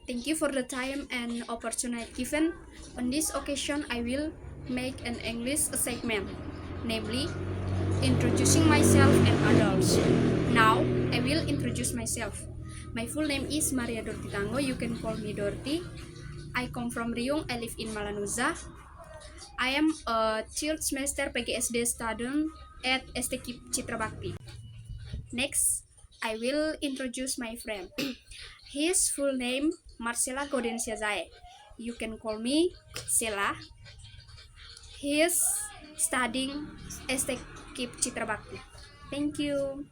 Thank you for the time and opportunity given. On this occasion, I will make an English segment, namely introducing myself and others. Now, I will introduce myself. My full name is Maria Dorti Tango. You can call me Dorti. I come from Riung. I live in Malanuza. I am a third semester PGSD student at STK Citra Bakti. Next, I will introduce my friend. His full name Marcela Gaudensia Zae. You can call me Sela. He is studying STK Citra Bakti. Thank you.